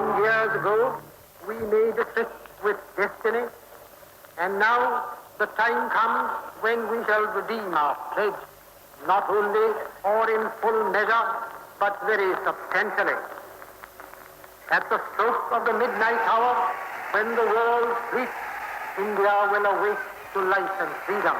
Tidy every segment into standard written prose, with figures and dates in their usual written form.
Long years ago, we made a tryst with destiny, and now the time comes when we shall redeem our pledge, not only or in full measure, but very substantially. At the stroke of the midnight hour, when the world sleeps, India will awake to life and freedom.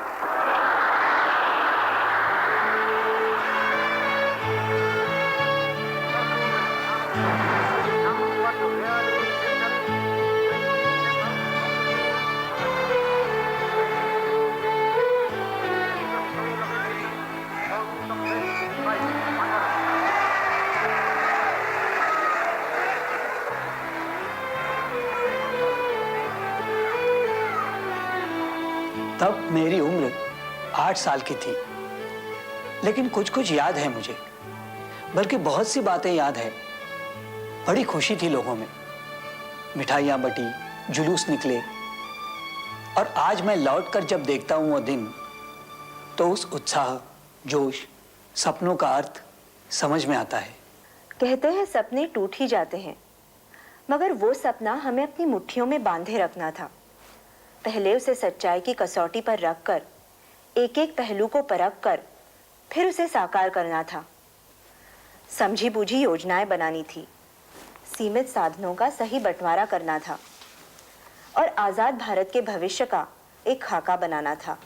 तब मेरी उम्र 8 साल की थी, लेकिन कुछ कुछ याद है मुझे, बल्कि बहुत सी बातें याद है। बड़ी खुशी थी लोगों में, मिठाइयाँ बटी, जुलूस निकले, और आज मैं लौटकर जब देखता हूँ वो दिन, तो उस उत्साह, जोश, सपनों का अर्थ समझ में आता है। कहते हैं सपने टूट ही जाते हैं, मगर वो सपना हमें अपनी मुट्ठियों में बांधे रखना था। पहले उसे सच्चाई की कसौटी पर रखकर, एक एक पहलू को परख कर, फिर उसे साकार करना था। समझी बूझी योजनाएं बनानी थी, सीमित साधनों का सही बंटवारा करना था, और आजाद भारत के भविष्य का एक खाका बनाना था।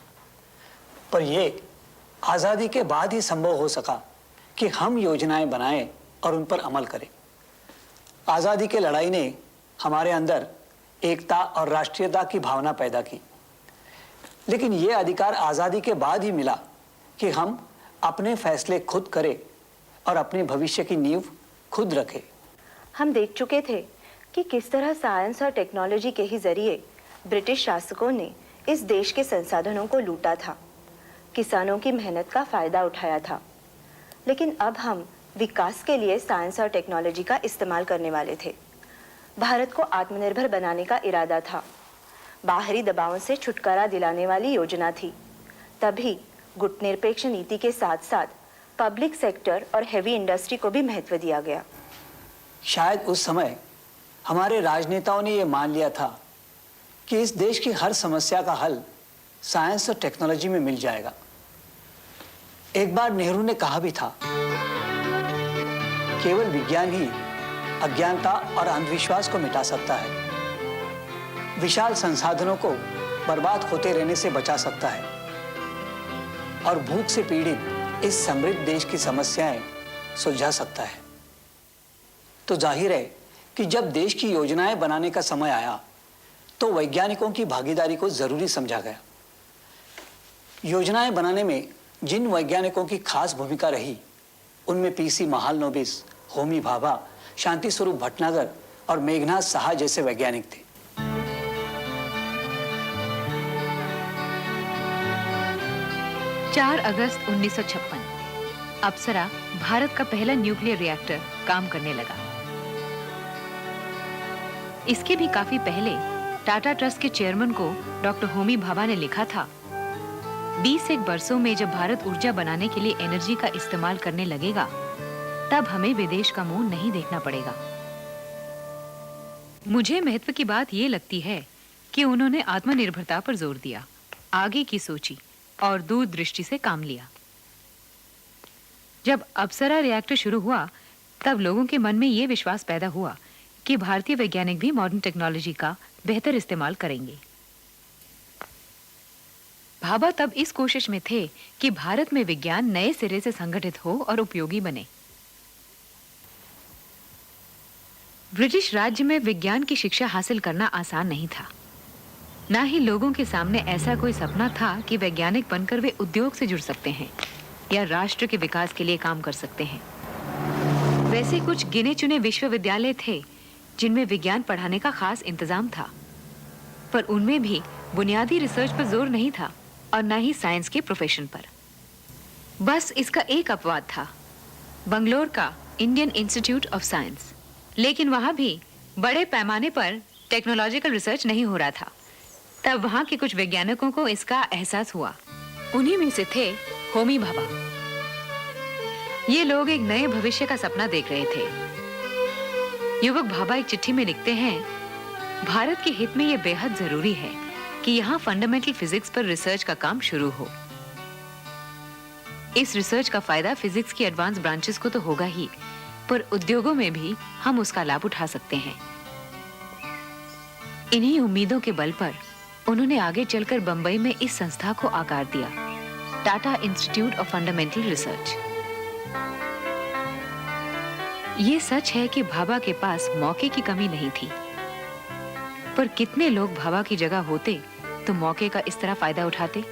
पर ये आजादी के बाद ही संभव हो सका कि हम योजनाएं बनाएं और उन पर अमल करें। आजादी की लड़ाई ने हमारे अंदर एकता और राष्ट्रीयता की भावना पैदा की, लेकिन ये अधिकार आजादी के बाद ही मिला कि हम अपने फैसले खुद करें और अपने भविष्य की नींव खुद रखें। हम देख चुके थे कि किस तरह साइंस और टेक्नोलॉजी के ही जरिए ब्रिटिश शासकों ने इस देश के संसाधनों को लूटा था, किसानों की मेहनत का फायदा उठाया था। लेकिन अब हम विकास के लिए साइंस और टेक्नोलॉजी का इस्तेमाल करने वाले थे। भारत को आत्मनिर्भर बनाने का इरादा था, बाहरी दबावों से छुटकारा दिलाने वाली योजना थी। तभी गुटनिरपेक्ष नीति के साथ साथ पब्लिक सेक्टर और हेवी इंडस्ट्री को भी महत्व दिया गया। शायद उस समय हमारे राजनेताओं ने यह मान लिया था कि इस देश की हर समस्या का हल साइंस और टेक्नोलॉजी में मिल जाएगा। एक बार नेहरू ने कहा भी था, केवल विज्ञान ही अज्ञानता और अंधविश्वास को मिटा सकता है, विशाल संसाधनों को बर्बाद होते रहने से बचा सकता है, और भूख से पीड़ित इस समृद्ध देश की समस्याएं सुलझा सकता है। तो जाहिर है कि जब देश की योजनाएं बनाने का समय आया, तो वैज्ञानिकों की भागीदारी को जरूरी समझा गया। योजनाएं बनाने में जिन वैज्ञानिकों की खास भूमिका रही, उनमें पीसी महालनोबिस, होमी भाभा, शांति स्वरूप भटनागर और मेघनाथ साहा जैसे वैज्ञानिक थे। 4 अगस्त 1956 अप्सरा, भारत का पहला न्यूक्लियर रिएक्टर काम करने लगा। इसके भी काफी पहले टाटा ट्रस्ट के चेयरमैन को डॉक्टर होमी भाभा ने लिखा था, 20 वर्षों में जब भारत ऊर्जा बनाने के लिए एनर्जी का इस्तेमाल करने लगेगा, तब हमें विदेश का मुंह नहीं देखना पड़ेगा। मुझे महत्व की बात यह लगती है कि उन्होंने आत्मनिर्भरता पर जोर दिया, आगे की सोची और दूरदृष्टि से काम लिया। जब अप्सरा रिएक्टर शुरू हुआ, तब लोगों के मन में यह विश्वास पैदा हुआ कि भारतीय वैज्ञानिक भी मॉडर्न टेक्नोलॉजी का बेहतर इस्तेमाल करेंगे। भाभा तब इस कोशिश में थे कि भारत में विज्ञान नए सिरे से संगठित हो और उपयोगी बने। ब्रिटिश राज्य में विज्ञान की शिक्षा हासिल करना आसान नहीं था। ना ही लोगों के सामने ऐसा कोई सपना था कि वैज्ञानिक बनकर वे उद्योग से जुड़ सकते हैं या राष्ट्र के विकास के लिए काम कर सकते हैं। वैसे कुछ गिने चुने विश्वविद्यालय थे जिनमें विज्ञान पढ़ाने का खास इंतजाम था, पर उनमें भी बुनियादी रिसर्च पर जोर नहीं था और ना ही साइंस के प्रोफेशन पर। बस इसका एक अपवाद था, बंगलोर का इंडियन इंस्टीट्यूट ऑफ साइंस। लेकिन वहां भी बड़े पैमाने पर टेक्नोलॉजिकल रिसर्च नहीं हो रहा था। तब वहां के कुछ वैज्ञानिकों को इसका एहसास हुआ। उन्हीं में से थे होमी भाभा। ये लोग एक नए भविष्य का सपना देख रहे थे। युवक भाभा एक चिट्ठी में लिखते हैं, भारत के हित में यह बेहद जरूरी है कि यहाँ फंडामेंटल फिजिक्स पर रिसर्च का काम शुरू हो। इस रिसर्च का फायदा फिजिक्स की एडवांस ब्रांचेस को तो होगा ही, पर उद्योगों में भी हम उसका लाभ उठा सकते हैं। इन्हीं उम्मीदों के बल पर उन्होंने आगे चलकर बंबई में इस संस्था को आकार दिया, Tata institute of fundamental research. ये सच है कि भाभा के पास मौके की कमी नहीं थी, पर कितने लोग भाभा की जगह होते तो मौके का इस तरह फायदा उठाते।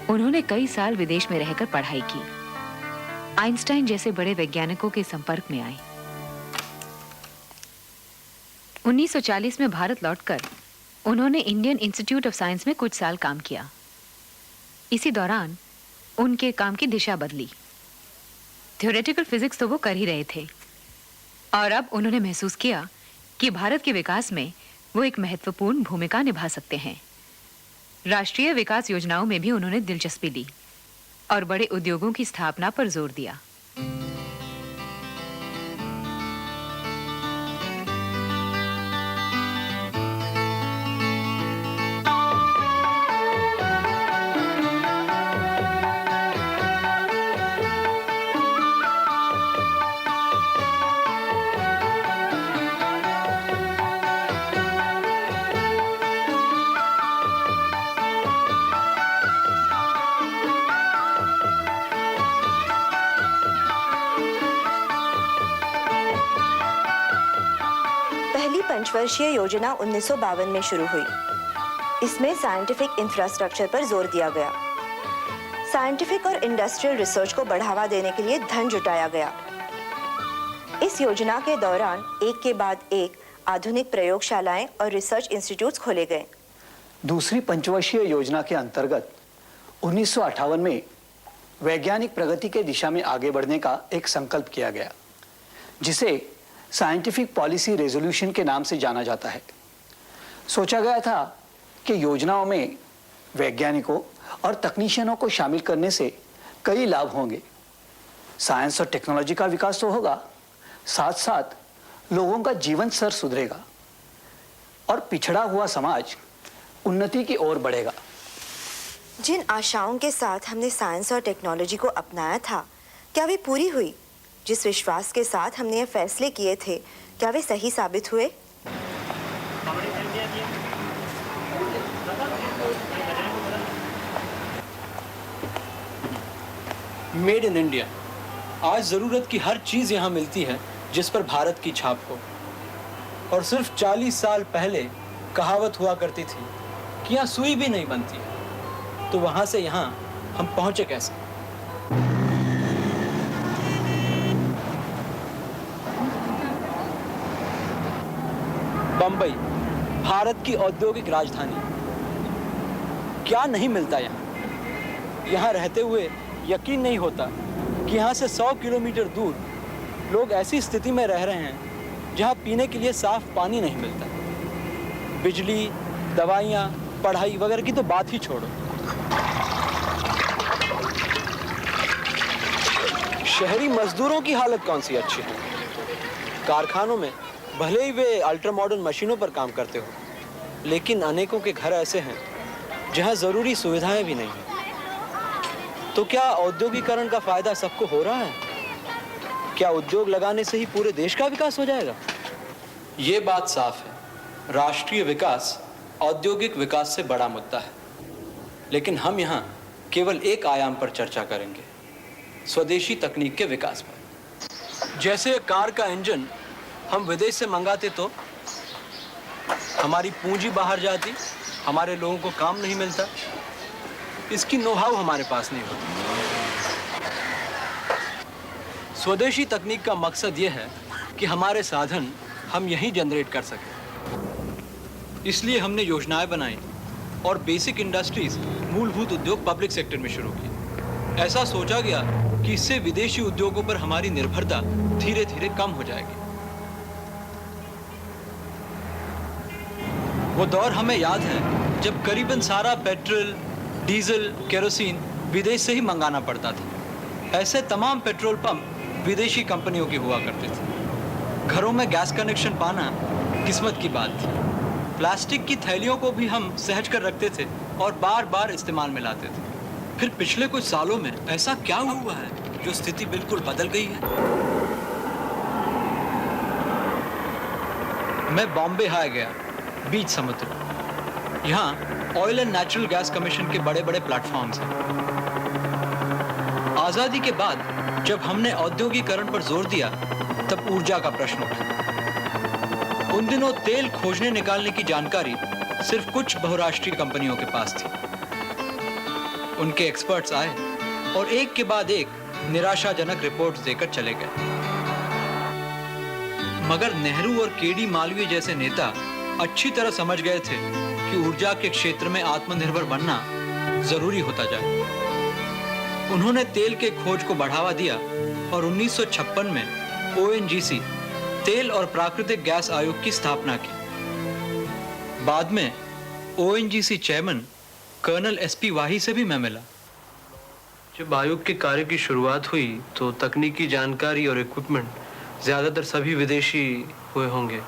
उन्होंने कई साल विदेश में रहकर पढ़ाई की, आइंस्टाइन जैसे बड़े वैज्ञानिकों के संपर्क में आए। 1940 में भारत लौटकर उन्होंने इंडियन इंस्टीट्यूट ऑफ साइंस में कुछ साल काम किया। इसी दौरान उनके काम की दिशा बदली। थ्योरेटिकल फिजिक्स तो वो कर ही रहे थे, और अब उन्होंने महसूस किया कि भारत के विकास में वो एक महत्वपूर्ण भूमिका निभा सकते हैं। राष्ट्रीय विकास योजनाओं में भी उन्होंने दिलचस्पी ली और बड़े उद्योगों की स्थापना पर जोर दिया। पहली पंचवर्षीय योजना 1952 में शुरू हुई। इसमें साइंटिफिक इंफ्रास्ट्रक्चर पर जोर दिया गया। साइंटिफिक और इंडस्ट्रियल रिसर्च को बढ़ावा देने के लिए धन जुटाया गया। इस योजना के दौरान एक के बाद एक आधुनिक प्रयोगशालाएं और रिसर्च इंस्टीट्यूट्स खोले गए। दूसरी पंचवर्षीय योजना के अंतर्गत 1958 में वैज्ञानिक प्रगति के दिशा में आगे बढ़ने का एक संकल्प किया गया, जिसे साइंटिफिक पॉलिसी रेजोल्यूशन के नाम से जाना जाता है। सोचा गया था कि योजनाओं में वैज्ञानिकों और तकनीशियनों को शामिल करने से कई लाभ होंगे। साइंस और टेक्नोलॉजी का विकास तो होगा, साथ साथ लोगों का जीवन स्तर सुधरेगा और पिछड़ा हुआ समाज उन्नति की ओर बढ़ेगा। जिन आशाओं के साथ हमने साइंस और टेक्नोलॉजी को अपनाया था, क्या वे पूरी हुई? जिस विश्वास के साथ हमने ये फैसले किए थे, क्या वे सही साबित हुए? Made in India. आज ज़रूरत की हर चीज़ यहाँ मिलती है जिस पर भारत की छाप हो। और सिर्फ 40 साल पहले कहावत हुआ करती थी कि यहाँ सुई भी नहीं बनती, तो वहाँ से यहाँ हम पहुँचे कैसे? बंबई, भारत की औद्योगिक राजधानी। क्या नहीं मिलता यहाँ? यहाँ रहते हुए यकीन नहीं होता कि यहाँ से 100 किलोमीटर दूर लोग ऐसी स्थिति में रह रहे हैं जहाँ पीने के लिए साफ पानी नहीं मिलता। बिजली, दवाइयाँ, पढ़ाई वगैरह की तो बात ही छोड़ो। शहरी मजदूरों की हालत कौन सी अच्छी है? कारखानों में भले ही वे अल्ट्रा मॉडर्न मशीनों पर काम करते हो, लेकिन अनेकों के घर ऐसे हैं जहां जरूरी सुविधाएं भी नहीं हैं। तो क्या औद्योगिकरण का फायदा सबको हो रहा है? क्या उद्योग लगाने से ही पूरे देश का विकास हो जाएगा? ये बात साफ है, राष्ट्रीय विकास औद्योगिक विकास से बड़ा मुद्दा है। लेकिन हम यहाँ केवल एक आयाम पर चर्चा करेंगे, स्वदेशी तकनीक के विकास पर। जैसे कार का इंजन हम विदेश से मंगाते तो हमारी पूंजी बाहर जाती, हमारे लोगों को काम नहीं मिलता, इसकी नो हाउ हमारे पास नहीं होती। स्वदेशी तकनीक का मकसद यह है कि हमारे साधन हम यहीं जनरेट कर सकें। इसलिए हमने योजनाएं बनाई और बेसिक इंडस्ट्रीज, मूलभूत उद्योग पब्लिक सेक्टर में शुरू किए। ऐसा सोचा गया कि इससे विदेशी उद्योगों पर हमारी निर्भरता धीरे धीरे कम हो जाएगी। वो दौर हमें याद है जब करीबन सारा पेट्रोल, डीजल, केरोसिन विदेश से ही मंगाना पड़ता था। ऐसे तमाम पेट्रोल पंप विदेशी कंपनियों के हुआ करते थे। घरों में गैस कनेक्शन पाना किस्मत की बात थी। प्लास्टिक की थैलियों को भी हम सहज कर रखते थे और बार बार इस्तेमाल में लाते थे। फिर पिछले कुछ सालों में ऐसा क्या हुआ है जो स्थिति बिल्कुल बदल गई है? मैं बॉम्बे हाई गया, बीच समुद्र। यहाँ oil and natural gas commission के बड़े बड़े प्लेटफॉर्म्स हैं। आजादी के बाद जब हमने औद्योगिकरण पर जोर दिया तब ऊर्जा का प्रश्न उठा। उन दिनों तेल खोजने निकालने की जानकारी सिर्फ कुछ बहुराष्ट्रीय कंपनियों के पास थी। उनके एक्सपर्ट्स आए और एक के बाद एक निराशाजनक रिपोर्ट्स देकर चले गए। मगर नेहरू और केडी मालवीय जैसे नेता अच्छी तरह समझ गए थे कि ऊर्जा के क्षेत्र में आत्मनिर्भर बनना जरूरी होता जाए। उन्होंने तेल के खोज को बढ़ावा दिया और 1956 में ONGC तेल और प्राकृतिक गैस आयोग की स्थापना की। बाद में ONGC चेयरमैन कर्नल SP वाही से भी मैं मिला। जब आयोग के कार्य की शुरुआत हुई तो तकनीकी जानकारी और इक्विपमेंट ज़्यादातर सभी विदेशी हुए होंगे,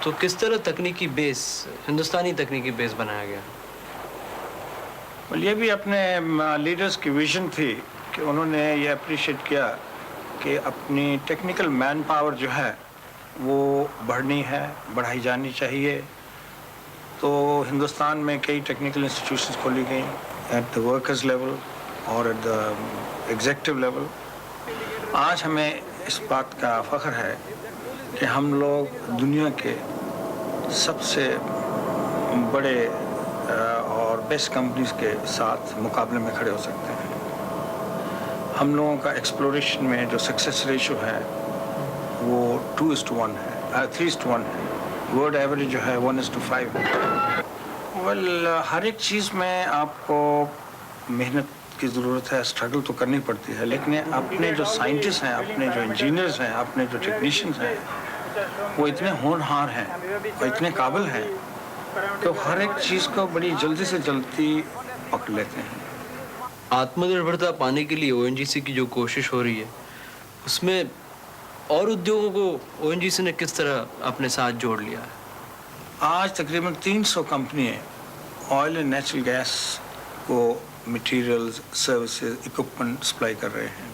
तो किस तरह तकनीकी बेस, हिंदुस्तानी तकनीकी बेस बनाया गया? ये भी अपने लीडर्स की विजन थी कि उन्होंने ये अप्रिशिएट किया कि अपनी टेक्निकल मैन पावर जो है वो बढ़नी है, बढ़ाई जानी चाहिए। तो हिंदुस्तान में कई टेक्निकल इंस्टीट्यूशंस खोली गई एट द वर्कर्स लेवल और एट द एग्जीक्यूटिव लेवल। आज हमें इस बात का फख्र है कि हम लोग दुनिया के सबसे बड़े और बेस्ट कंपनीज के साथ मुकाबले में खड़े हो सकते हैं। हम लोगों का एक्सप्लोरेशन में जो सक्सेस रेशो है वो 2:1 है, 3:1 है। वर्ल्ड एवरेज जो है 1:5 है। वेल, हर एक चीज़ में आपको मेहनत की ज़रूरत है, स्ट्रगल तो करनी पड़ती है, लेकिन अपने जो साइंटिस्ट हैं, अपने जो इंजीनियर्स हैं, अपने जो टेक्नीशियंस हैं, वो इतने होनहार हैं और इतने काबिल हैं तो हर एक चीज़ को बड़ी जल्दी से जल्दी पकड़ लेते हैं। आत्मनिर्भरता पाने के लिए ONGC की जो कोशिश हो रही है, उसमें और उद्योगों को ONGC ने किस तरह अपने साथ जोड़ लिया है? आज तकरीबन 300 कंपनियां ऑयल एंड नेचुरल गैस को मटेरियल्स, सर्विसेज, इक्विपमेंट सप्लाई कर रहे हैं।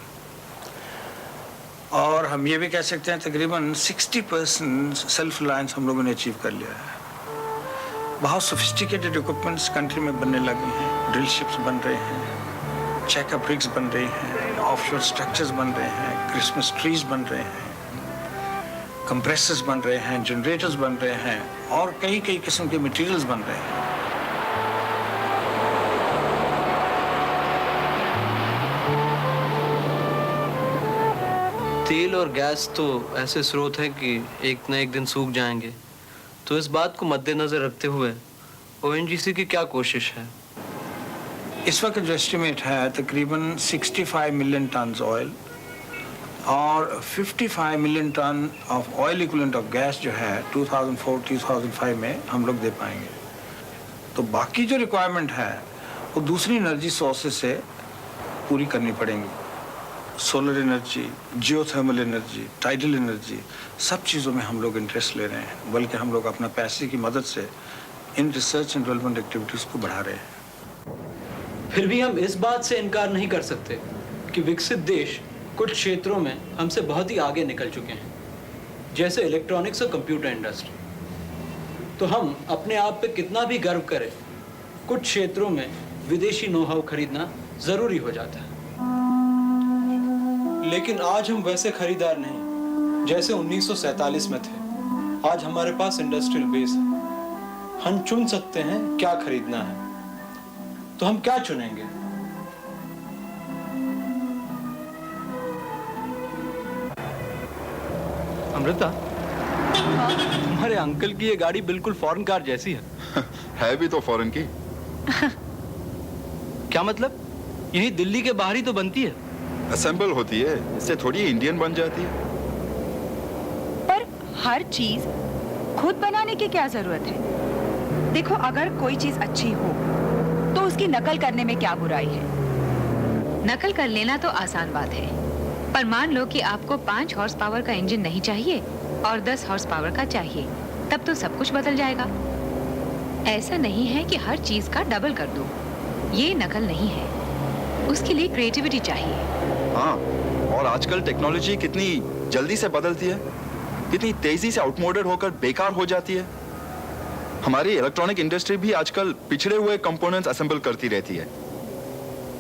और हम ये भी कह सकते हैं तकरीबन 60% सेल्फ रिलायंस हम लोगों ने अचीव कर लिया है। बहुत सोफिस्टिकेटेड इक्विपमेंट्स कंट्री में बनने लगे हैं। ड्रिल शिप्स बन रहे हैं, चेकअप रिग्स बन रही हैं, ऑफशोर स्ट्रक्चर्स बन रहे हैं, क्रिसमस ट्रीज बन रहे हैं, कंप्रेसर्स बन रहे हैं, जनरेटर्स बन रहे हैं और कई कई किस्म के मटेरियल्स बन रहे हैं। तेल और गैस तो ऐसे स्रोत हैं कि एक न एक दिन सूख जाएंगे, तो इस बात को मद्देनजर रखते हुए ONGC की क्या कोशिश है? इस वक्त जो एस्टिमेट है तकरीबन 65 मिलियन टन ऑयल और 55 million ton of oil equivalent of gas जो है 2004-2005 में हम लोग दे पाएंगे। तो बाकी जो रिक्वायरमेंट है वो दूसरी एनर्जी सोर्सेज से पूरी करनी पड़ेंगी। Solar energy, geothermal energy, tidal energy, सब चीज़ों में हम लोग इंटरेस्ट ले रहे हैं, बल्कि हम लोग अपना पैसे की मदद से in research and development activities को बढ़ा रहे हैं। फिर भी हम इस बात से इनकार नहीं कर सकते कि विकसित देश कुछ क्षेत्रों में हमसे बहुत ही आगे निकल चुके हैं, जैसे इलेक्ट्रॉनिक्स और कंप्यूटर इंडस्ट्री। तो हम अपने आप पे कितना भी गर्व करें, कुछ क्षेत्रों में विदेशी नो-हाउ खरीदना ज़रूरी हो जाता है। लेकिन आज हम वैसे खरीदार नहीं जैसे 1947 में थे। आज हमारे पास इंडस्ट्रियल बेस है, हम चुन सकते हैं क्या खरीदना है। तो हम क्या चुनेंगे? अमृता, हमारे अंकल की ये गाड़ी बिल्कुल फॉरेन कार जैसी है। है भी तो फॉरेन की। क्या मतलब? यही दिल्ली के बाहर ही तो बनती है। असेंबल होती है, इससे थोड़ी इंडियन बन जाती है। पर हर चीज खुद बनाने की क्या जरूरत है? देखो, अगर कोई चीज अच्छी हो तो उसकी नकल करने में क्या बुराई है? नकल कर लेना तो आसान बात है, पर मान लो कि आपको 5 हॉर्स पावर का इंजन नहीं चाहिए और 10 हॉर्स पावर का चाहिए, तब तो सब कुछ बदल जाएगा। ऐसा नहीं है कि हर चीज का डबल कर दो, ये नकल नहीं है। उसके लिए क्रिएटिविटी चाहिए। हाँ, और आजकल टेक्नोलॉजी कितनी जल्दी से बदलती है, कितनी तेजी से आउटमोडेड होकर बेकार हो जाती है। हमारी इलेक्ट्रॉनिक इंडस्ट्री भी आजकल पिछड़े हुए कंपोनेंट्स असेंबल करती रहती है।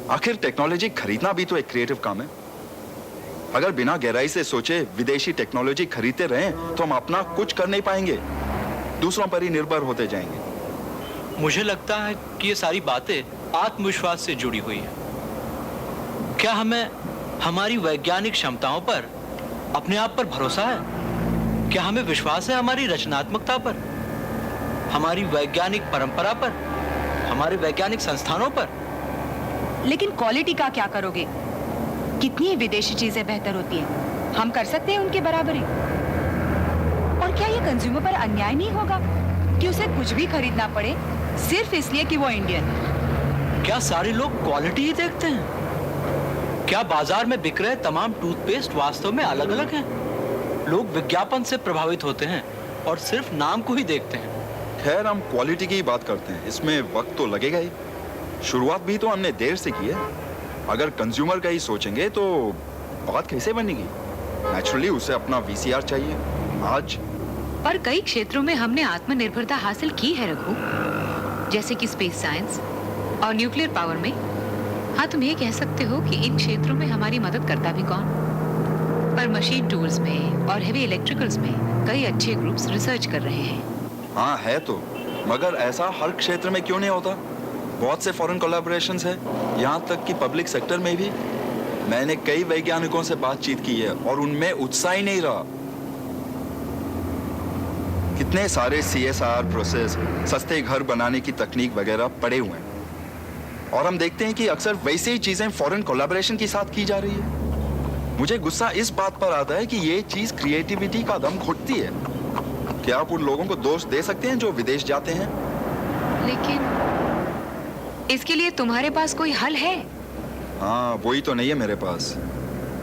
आखिर टेक्नोलॉजी खरीदना भी तो एक क्रिएटिव काम है। अगर बिना गहराई से सोचे विदेशी टेक्नोलॉजी खरीदते रहें तो हम अपना कुछ कर नहीं पाएंगे, दूसरों पर ही निर्भर होते जाएंगे। मुझे लगता है कि ये सारी बातें आत्मविश्वास से जुड़ी हुई है। क्या हमें हमारी वैज्ञानिक क्षमताओं पर, अपने आप पर भरोसा है? क्या हमें विश्वास है हमारी रचनात्मकता पर, हमारी वैज्ञानिक परंपरा पर, हमारे वैज्ञानिक संस्थानों पर? लेकिन क्वालिटी का क्या करोगे? कितनी विदेशी चीजें बेहतर होती हैं, हम कर सकते हैं उनके बराबरी। और क्या ये कंज्यूमर पर अन्याय नहीं होगा कि उसे कुछ भी खरीदना पड़े सिर्फ इसलिए कि वो इंडियन है? क्या सारे लोग क्वालिटी ही देखते हैं? क्या बाजार में बिक रहे तमाम टूथपेस्ट वास्तव में अलग अलग हैं? लोग विज्ञापन से प्रभावित होते हैं और सिर्फ नाम को ही देखते हैं। खैर, हम क्वालिटी की बात करते हैं, इसमें वक्त तो लगेगा ही। शुरुआत भी तो हमने देर से की है। अगर कंज्यूमर का ही सोचेंगे तो बात कैसे बनेगी? नेचुरली उसे अपना वीसीआर चाहिए आज। पर कई क्षेत्रों में हमने आत्मनिर्भरता हासिल की है रघु, जैसे कि स्पेस साइंस और न्यूक्लियर पावर में। हाँ, तुम ये कह सकते हो कि इन क्षेत्रों में हमारी मदद करता भी कौन? पर मशीन टूल्स में और हेवी इलेक्ट्रिकल्स में कई अच्छे ग्रुप्स रिसर्च कर रहे हैं। हाँ है तो, मगर ऐसा हर क्षेत्र में क्यों नहीं होता? बहुत से फॉरेन कोलैबोरेशंस है, यहाँ तक कि पब्लिक सेक्टर में भी। मैंने कई वैज्ञानिकों से बातचीत की है और उनमें उत्साह ही नहीं रहा। कितने सारे CSR प्रोसेस, सस्ते घर बनाने की तकनीक वगैरह पड़े हुए हैं, और हम देखते हैं कि अक्सर वैसे ही चीजें फॉरेन कोलैबोरेशन के साथ की जा रही है। मुझे गुस्सा इस बात पर आता है कि ये चीज क्रिएटिविटी का दम घुटती है। क्या आप उन लोगों को दोष दे सकते हैं जो विदेश जाते हैं? लेकिन इसके लिए तुम्हारे पास कोई हल है? हाँ, वही तो नहीं है मेरे पास।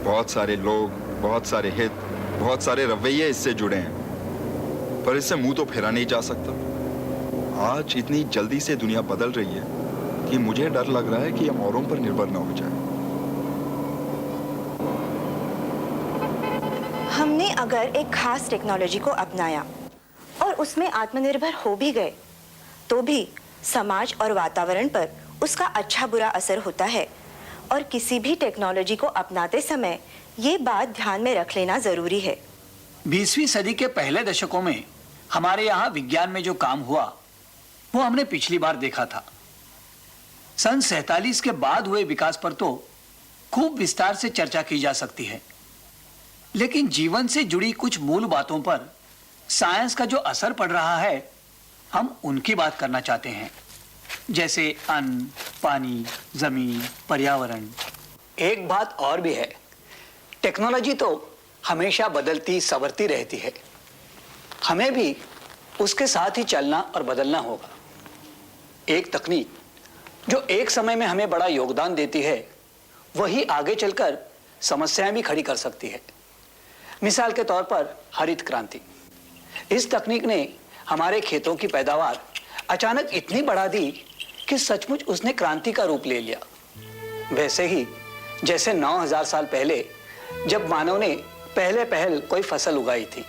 बहुत सारे लोग, बहुत सारे हित, बहुत सारे रवैये इससे जुड़े हैं, पर इससे मुंह तो फेरा नहीं जा सकता। आज इतनी जल्दी से दुनिया बदल रही है कि मुझे डर लग रहा है कि हम औरों पर निर्भर ना हो जाए। हमने अगर एक खास टेक्नोलॉजी को अपनाया और उसमें आत्मनिर्भर हो भी गए, तो भी समाज और वातावरण पर उसका अच्छा बुरा असर होता है। और किसी भी टेक्नोलॉजी को अपनाते समय ये बात ध्यान में रख लेना जरूरी है। 20वीं सदी के पहले दशकों में हमारे यहाँ विज्ञान में जो काम हुआ वो हमने पिछली बार देखा था। सन 47 के बाद हुए विकास पर तो खूब विस्तार से चर्चा की जा सकती है, लेकिन जीवन से जुड़ी कुछ मूल बातों पर साइंस का जो असर पड़ रहा है, हम उनकी बात करना चाहते हैं, जैसे अन्न, पानी, जमीन, पर्यावरण। एक बात और भी है, टेक्नोलॉजी तो हमेशा बदलती संवरती रहती है, हमें भी उसके साथ ही चलना और बदलना होगा। एक तकनीक जो एक समय में हमें बड़ा योगदान देती है, वही आगे चलकर समस्याएं भी खड़ी कर सकती है। मिसाल के तौर पर हरित क्रांति। इस तकनीक ने हमारे खेतों की पैदावार अचानक इतनी बढ़ा दी कि सचमुच उसने क्रांति का रूप ले लिया। वैसे ही जैसे 9000 साल पहले जब मानव ने पहल कोई फसल उगाई थी।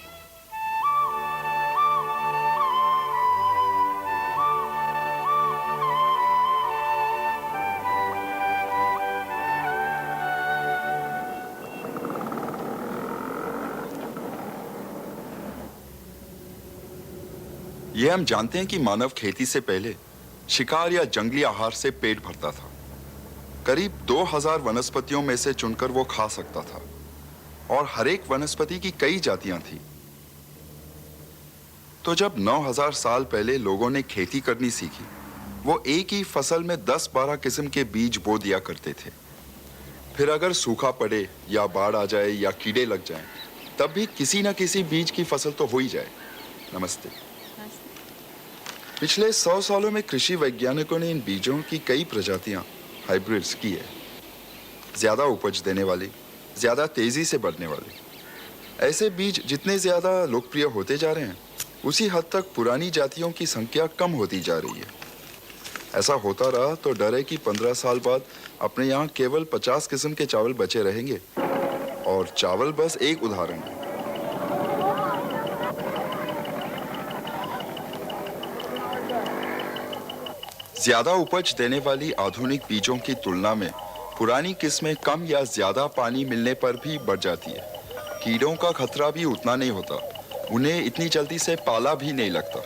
ये हम जानते हैं कि मानव खेती से पहले शिकार या जंगली आहार से पेट भरता था। करीब 2000 वनस्पतियों में से चुनकर वो खा सकता था, और हर एक वनस्पति की कई जातियां थी। तो जब 9000 साल पहले लोगों ने खेती करनी सीखी, वो एक ही फसल में 10-12 किस्म के बीज बो दिया करते थे। फिर अगर सूखा पड़े या बाढ़ आ जाए या कीड़े लग जाएं, तब भी किसी न किसी बीज की फसल तो हो ही जाए। नमस्ते। पिछले 100 सालों में कृषि वैज्ञानिकों ने इन बीजों की कई प्रजातियां हाइब्रिड्स की है, ज्यादा उपज देने वाली, ज्यादा तेजी से बढ़ने वाली। ऐसे बीज जितने ज़्यादा लोकप्रिय होते जा रहे हैं, उसी हद तक पुरानी जातियों की संख्या कम होती जा रही है। ऐसा होता रहा तो डर है कि 15 साल बाद अपने यहाँ केवल 50 किस्म के चावल बचे रहेंगे। और चावल बस एक उदाहरण है। ज्यादा उपज देने वाली आधुनिक बीजों की तुलना में पुरानी किस्में कम या ज्यादा पानी मिलने पर भी बढ़ जाती है। कीड़ों का खतरा भी उतना नहीं होता, उन्हें इतनी जल्दी से पाला भी नहीं लगता।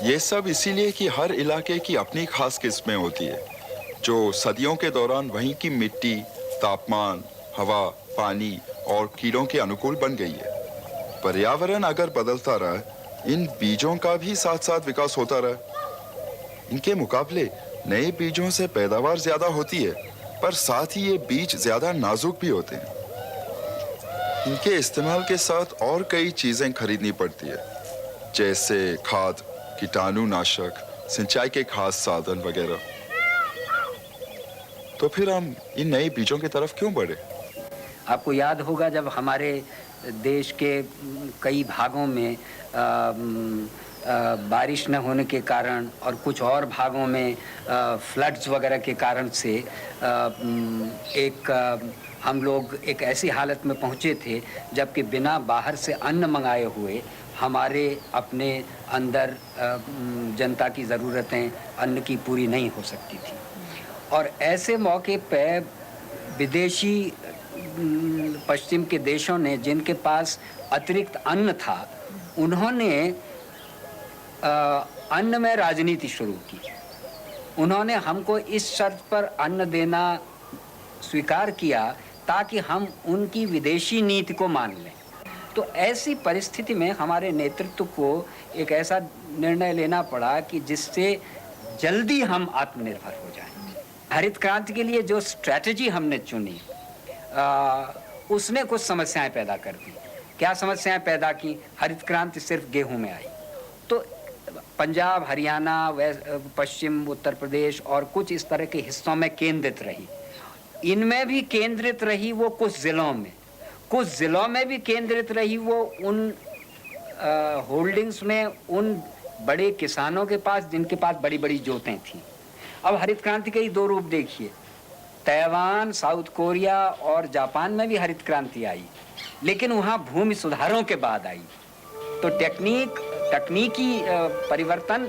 ये सब इसीलिए कि हर इलाके की अपनी खास किस्में होती है, जो सदियों के दौरान वहीं की मिट्टी, तापमान, हवा, पानी और कीड़ों के अनुकूल बन गई है। पर्यावरण अगर बदलता रहा, इन बीजों का भी साथ साथ विकास होता रहा। इनके मुकाबले नए बीजों से पैदावार ज्यादा होती है, पर साथ ही ये बीज ज्यादा नाजुक भी होते हैं। इनके इस्तेमाल के साथ और कई चीजें खरीदनी पड़ती है, जैसे खाद, कीटाणुनाशक, सिंचाई के खास साधन वगैरह। तो फिर हम इन नए बीजों की तरफ क्यों बढ़े? आपको याद होगा जब हमारे देश के कई भागों में बारिश न होने के कारण और कुछ और भागों में फ्लड्स वगैरह के कारण से हम लोग एक ऐसी हालत में पहुंचे थे जबकि बिना बाहर से अन्न मंगाए हुए हमारे अपने अंदर जनता की ज़रूरतें अन्न की पूरी नहीं हो सकती थी। और ऐसे मौके पे विदेशी पश्चिम के देशों ने, जिनके पास अतिरिक्त अन्न था, उन्होंने अन्न में राजनीति शुरू की। उन्होंने हमको इस शर्त पर अन्न देना स्वीकार किया ताकि हम उनकी विदेशी नीति को मान लें। तो ऐसी परिस्थिति में हमारे नेतृत्व को एक ऐसा निर्णय लेना पड़ा कि जिससे जल्दी हम आत्मनिर्भर हो जाएं। हरित क्रांति के लिए जो स्ट्रैटेजी हमने चुनी उसने कुछ समस्याएं पैदा कर दी। क्या समस्याएं पैदा की? हरित क्रांति सिर्फ गेहूं में आई तो पंजाब, हरियाणा, पश्चिम उत्तर प्रदेश और कुछ इस तरह के हिस्सों में केंद्रित रही। इनमें भी केंद्रित रही वो कुछ ज़िलों में, कुछ ज़िलों में भी केंद्रित रही वो उन होल्डिंग्स में, उन बड़े किसानों के पास जिनके पास बड़ी बड़ी जोतें थीं। अब हरित क्रांति के ही दो रूप देखिए। ताइवान, साउथ कोरिया और जापान में भी हरित क्रांति आई, लेकिन वहाँ भूमि सुधारों के बाद आई। तो तकनीकी परिवर्तन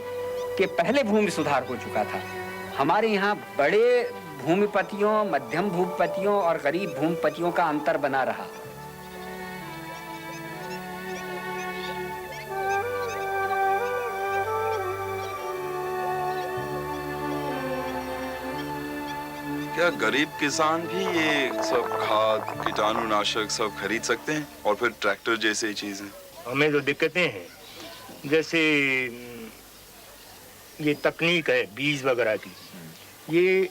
के पहले भूमि सुधार हो चुका था। हमारे यहाँ बड़े भूमिपतियों, मध्यम भूमिपतियों और गरीब भूमिपतियों का अंतर बना रहा। क्या गरीब किसान भी ये सब खाद, कीटाणुनाशक सब खरीद सकते हैं? और फिर ट्रैक्टर जैसी चीजें? हमें जो दिक्कतें हैं, जैसे ये तकनीक है बीज वगैरह की, ये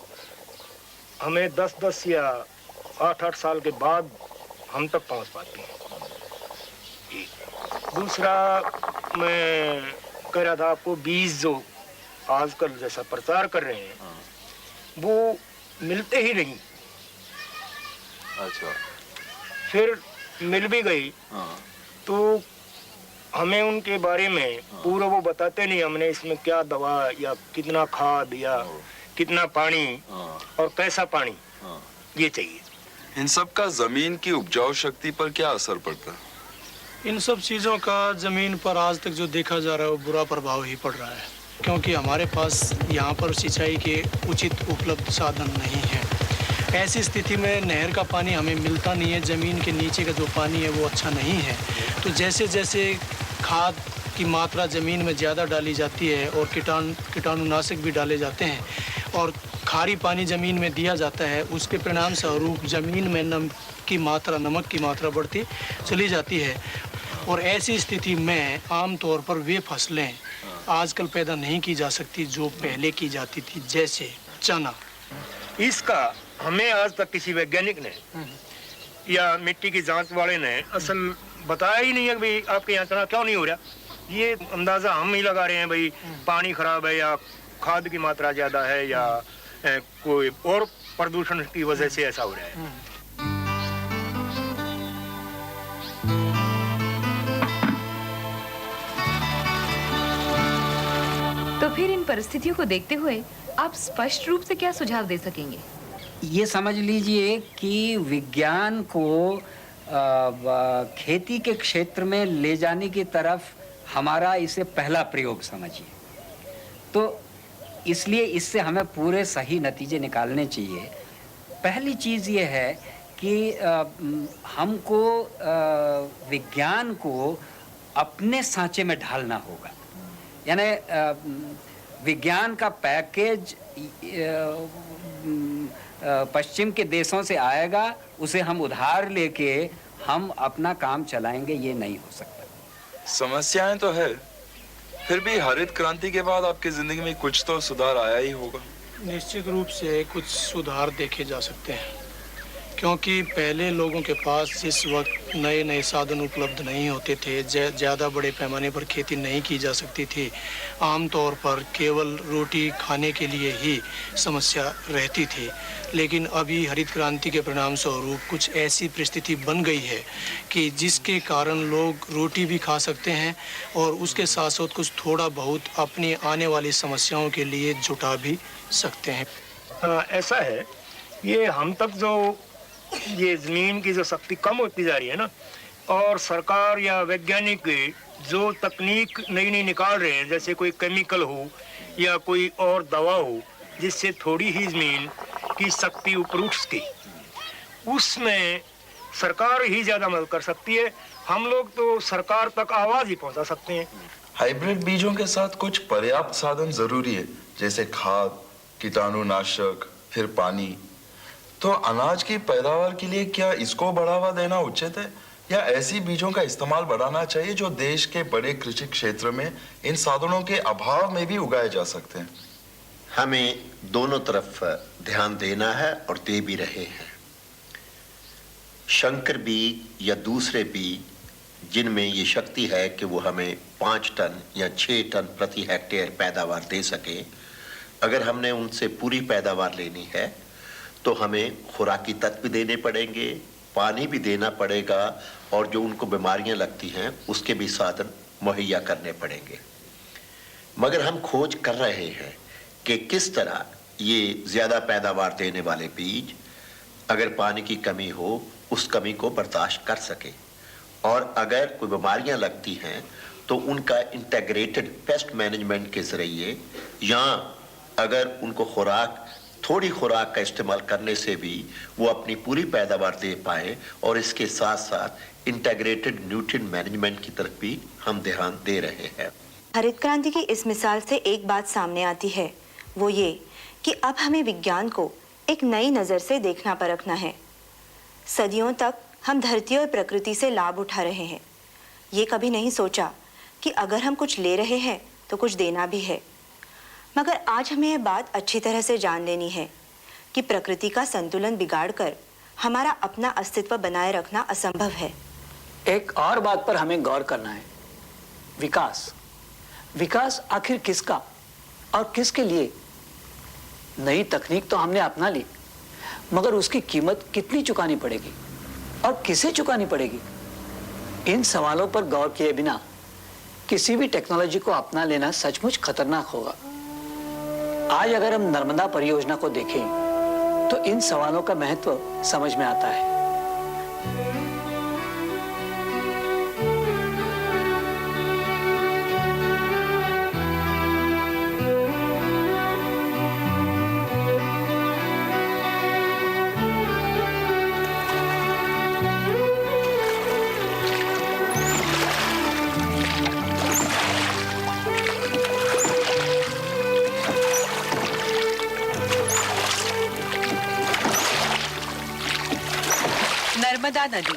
हमें 10-10 या 8-8 साल के बाद हम तक पहुंच पाते हैं। दूसरा, मैं कह रहा था आपको, बीज जो आजकल जैसा प्रचार कर रहे हैं वो मिलते ही नहीं। अच्छा। फिर मिल भी गई तो हमें उनके बारे में पूरा वो बताते नहीं। हमने इसमें क्या दवा या कितना खाद या कितना पानी और कैसा पानी ये चाहिए। इन सब का जमीन की उपजाऊ शक्ति पर क्या असर पड़ता है? इन सब चीज़ों का ज़मीन पर आज तक जो देखा जा रहा है वो बुरा प्रभाव ही पड़ रहा है, क्योंकि हमारे पास यहाँ पर सिंचाई के उचित उपलब्ध साधन नहीं है। ऐसी स्थिति में नहर का पानी हमें मिलता नहीं है, ज़मीन के नीचे का जो पानी है वो अच्छा नहीं है। तो जैसे जैसे खाद की मात्रा ज़मीन में ज़्यादा डाली जाती है और कीटाणुनाशक भी डाले जाते हैं और खारी पानी ज़मीन में दिया जाता है, उसके परिणाम स्वरूप ज़मीन में नमक की मात्रा बढ़ती चली जाती है। और ऐसी स्थिति में आमतौर पर वे फसलें आजकल पैदा नहीं की जा सकती जो पहले की जाती थी, जैसे चना। इसका हमें आज तक किसी वैज्ञानिक ने या मिट्टी की जांच वाले ने असल बताया ही नहीं है भाई आपके यहाँ चना क्यों नहीं हो रहा। ये अंदाजा हम ही लगा रहे हैं भाई पानी खराब है या खाद की मात्रा ज्यादा है या कोई और प्रदूषण की वजह से ऐसा हो रहा है। परिस्थितियों को देखते हुए आप स्पष्ट रूप से क्या सुझाव दे सकेंगे? ये समझ लीजिए कि विज्ञान को खेती के क्षेत्र में ले जाने की तरफ हमारा इसे पहला प्रयोग समझिए। तो इसलिए इससे हमें पूरे सही नतीजे निकालने चाहिए। पहली चीज़ ये है कि हमको विज्ञान को अपने सांचे में ढालना होगा। यानी विज्ञान का पैकेज पश्चिम के देशों से आएगा, उसे हम उधार लेके हम अपना काम चलाएंगे, ये नहीं हो सकता। समस्याएं तो है, फिर भी हरित क्रांति के बाद आपकी जिंदगी में कुछ तो सुधार आया ही होगा। निश्चित रूप से कुछ सुधार देखे जा सकते हैं, क्योंकि पहले लोगों के पास जिस वक्त नए नए साधन उपलब्ध नहीं होते थे, ज़्यादा बड़े पैमाने पर खेती नहीं की जा सकती थी, आमतौर पर केवल रोटी खाने के लिए ही समस्या रहती थी। लेकिन अभी हरित क्रांति के परिणाम स्वरूप कुछ ऐसी परिस्थिति बन गई है कि जिसके कारण लोग रोटी भी खा सकते हैं और उसके साथ साथ कुछ थोड़ा बहुत अपनी आने वाली समस्याओं के लिए जुटा भी सकते हैं। ऐसा है, ये हम तक जो ये ज़मीन की जो शक्ति कम होती जा रही है ना, और सरकार या वैज्ञानिक जो तकनीक नई नई निकाल रहे हैं, जैसे कोई केमिकल हो या कोई और दवा हो जिससे थोड़ी ही ज़मीन की शक्ति ऊपर उठ सके, उसमें सरकार ही ज़्यादा मदद कर सकती है। हम लोग तो सरकार तक आवाज़ ही पहुंचा सकते हैं। हाइब्रिड बीजों के साथ कुछ पर्याप्त साधन जरूरी है, जैसे खाद, कीटाणुनाशक, फिर पानी। तो अनाज की पैदावार के लिए क्या इसको बढ़ावा देना उचित है, या ऐसी बीजों का इस्तेमाल बढ़ाना चाहिए जो देश के बड़े कृषि क्षेत्र में इन साधनों के अभाव में भी उगाए जा सकते हैं? हमें दोनों तरफ ध्यान देना है और दे भी रहे हैं। शंकर बीज या दूसरे बीज जिनमें ये शक्ति है कि वो हमें 5 टन या 6 टन प्रति हेक्टेयर पैदावार दे सके, अगर हमने उनसे पूरी पैदावार लेनी है तो हमें खुराकी तत्व भी देने पड़ेंगे, पानी भी देना पड़ेगा, और जो उनको बीमारियां लगती हैं उसके भी साधन मुहैया करने पड़ेंगे। मगर हम खोज कर रहे हैं कि किस तरह ये ज़्यादा पैदावार देने वाले बीज, अगर पानी की कमी हो उस कमी को बर्दाश्त कर सके, और अगर कोई बीमारियां लगती हैं तो उनका इंटीग्रेटेड पेस्ट मैनेजमेंट के ज़रिए, या अगर उनको थोड़ी खुराक का इस्तेमाल करने से भी वो अपनी पूरी पैदावार दे पाए, और इसके साथ साथ इंटीग्रेटेड न्यूट्रिएंट मैनेजमेंट की तरफ भी हम ध्यान दे रहे हैं। हरित क्रांति की इस मिसाल से एक बात सामने आती है, वो ये कि अब हमें विज्ञान को एक नई नज़र से देखना परखना है। सदियों तक हम धरती और प्रकृति से लाभ उठा रहे हैं। ये कभी नहीं सोचा कि अगर हम कुछ ले रहे हैं तो कुछ देना भी है। मगर आज हमें यह बात अच्छी तरह से जान लेनी है कि प्रकृति का संतुलन बिगाड़कर हमारा अपना अस्तित्व बनाए रखना असंभव है। एक और बात पर हमें गौर करना है, विकास। विकास आखिर किसका और किसके लिए? नई तकनीक तो हमने अपना ली, मगर उसकी कीमत कितनी चुकानी पड़ेगी और किसे चुकानी पड़ेगी? इन सवालों पर गौर किए बिना किसी भी टेक्नोलॉजी को अपना लेना सचमुच खतरनाक होगा। आज अगर हम नर्मदा परियोजना को देखें तो इन सवालों का महत्व समझ में आता है। नर्मदा नदी,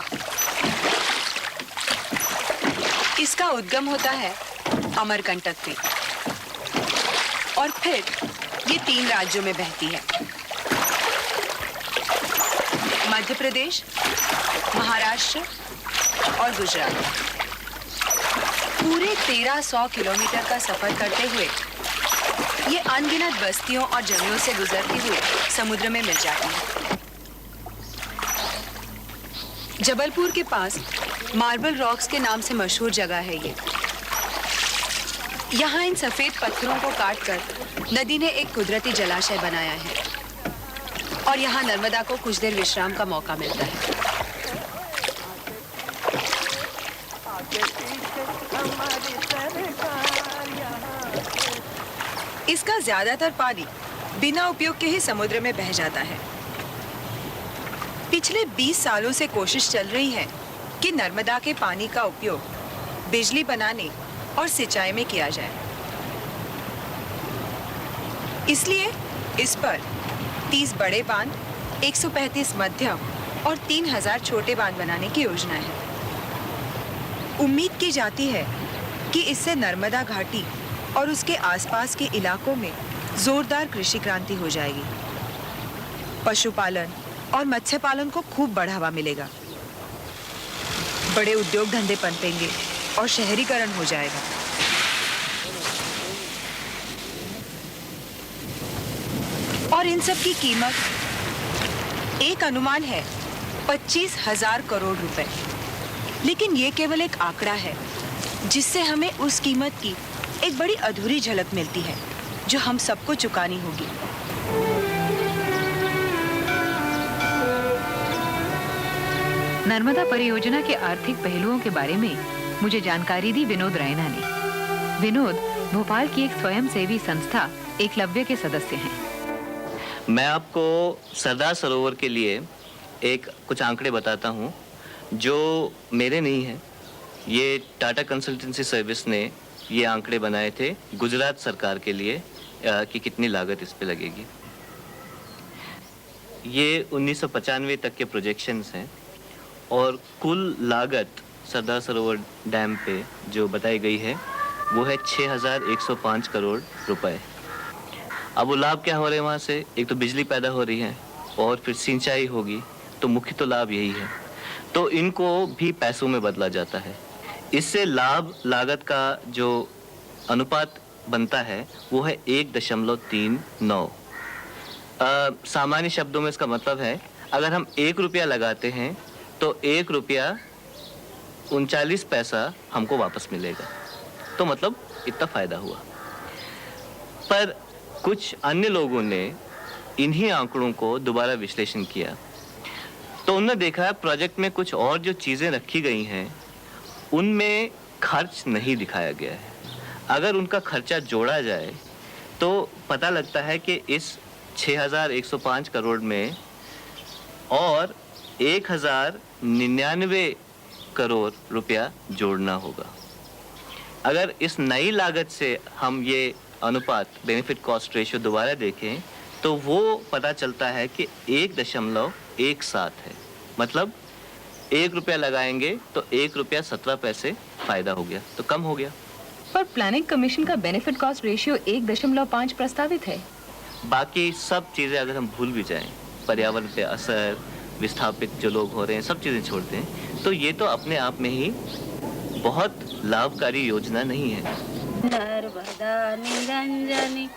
इसका उद्गम होता है अमरकंटक से और फिर ये 3 राज्यों में बहती है, मध्य प्रदेश, महाराष्ट्र और गुजरात। पूरे 1300 किलोमीटर का सफर करते हुए ये अनगिनत बस्तियों और जंगलों से गुजरती हुई समुद्र में मिल जाती है। जबलपुर के पास मार्बल रॉक्स के नाम से मशहूर जगह है ये। यहाँ इन सफेद पत्थरों को काटकर नदी ने एक कुदरती जलाशय बनाया है और यहाँ नर्मदा को कुछ देर विश्राम का मौका मिलता है। इसका ज्यादातर पानी बिना उपयोग के ही समुद्र में बह जाता है। पिछले 20 सालों से कोशिश चल रही है कि नर्मदा के पानी का उपयोग बिजली बनाने और सिंचाई में किया जाए। इसलिए इस पर 30 बड़े बांध, 135 मध्यम और 3000 छोटे बांध बनाने की योजना है। उम्मीद की जाती है कि इससे नर्मदा घाटी और उसके आसपास के इलाकों में जोरदार कृषि क्रांति हो जाएगी। पशुपालन और मत्स्य पालन को खूब बढ़ावा मिलेगा। बड़े उद्योग धंधे पनपेंगे और शहरीकरण हो जाएगा। और इन सब की कीमत एक अनुमान है 25,000 करोड़ रुपए। लेकिन ये केवल एक आंकड़ा है जिससे हमें उस कीमत की एक बड़ी अधूरी झलक मिलती है जो हम सबको चुकानी होगी। नर्मदा परियोजना के आर्थिक पहलुओं के बारे में मुझे जानकारी दी विनोद रैना ने। विनोद भोपाल की एक स्वयंसेवी संस्था एकलव्य के सदस्य हैं। मैं आपको सरदार सरोवर के लिए कुछ आंकड़े बताता हूं जो मेरे नहीं हैं। ये टाटा कंसल्टेंसी सर्विस ने ये आंकड़े बनाए थे गुजरात सरकार के लिए कि कितनी लागत इस पे लगेगी। ये 1995 तक के प्रोजेक्शंस हैं और कुल लागत सरदार सरोवर डैम पे जो बताई गई है वो है 6,105 करोड़ रुपए। अब वो लाभ क्या हो रहे हैं वहाँ से? एक तो बिजली पैदा हो रही है और फिर सिंचाई होगी, तो मुख्य तो लाभ यही है। तो इनको भी पैसों में बदला जाता है। इससे लाभ लागत का जो अनुपात बनता है वो है 1.39। सामान्य शब्दों में इसका मतलब है अगर हम 1 रुपया लगाते हैं तो 1 रुपया 39 पैसा हमको वापस मिलेगा। तो मतलब इतना फायदा हुआ। पर कुछ अन्य लोगों ने इन्हीं आंकड़ों को दोबारा विश्लेषण किया तो उन्होंने देखा प्रोजेक्ट में कुछ और जो चीजें रखी गई हैं उनमें खर्च नहीं दिखाया गया है। अगर उनका खर्चा जोड़ा जाए तो पता लगता है कि इस 6,105 करोड़ में और 1,099 करोड़ रुपया जोड़ना होगा। अगर इस नई लागत से हम ये अनुपात बेनिफिट कॉस्ट रेशियो दोबारा देखें तो वो पता चलता है कि 1.17 है। मतलब 1 रुपया लगाएंगे तो 1 रुपया 17 पैसे फायदा हो गया, तो कम हो गया। पर प्लानिंग कमीशन का बेनिफिट कॉस्ट रेशियो 1.5 प्रस्तावित है। बाकी सब चीजें अगर हम भूल भी जाएं, पर्यावरण पे असर, विस्थापित जो लोग हो रहे हैं, सब चीजें छोड़ दें, तो ये तो अपने आप में ही बहुत लाभकारी योजना नहीं है। नर्मदा निरंजनी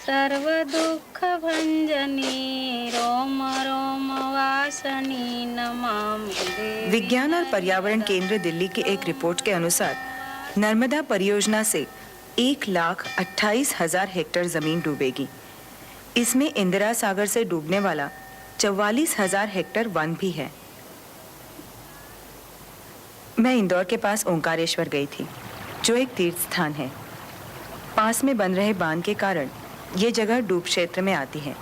सर्व दुख भंजनी रोम रोम वासनी नमामि देवी। विज्ञान और पर्यावरण केंद्र दिल्ली की एक रिपोर्ट के अनुसार नर्मदा परियोजना से 1,28,000 हेक्टेयर जमीन डूबेगी। इसमें इंदिरा सागर से डूबने वाला 44,000 हेक्टेयर वन भी है। मैं इंदौर के पास ओंकारेश्वर गई थी, जो एक तीर्थ स्थान है। पास में बन रहे बांध के कारण ये जगह डूब क्षेत्र में आती है।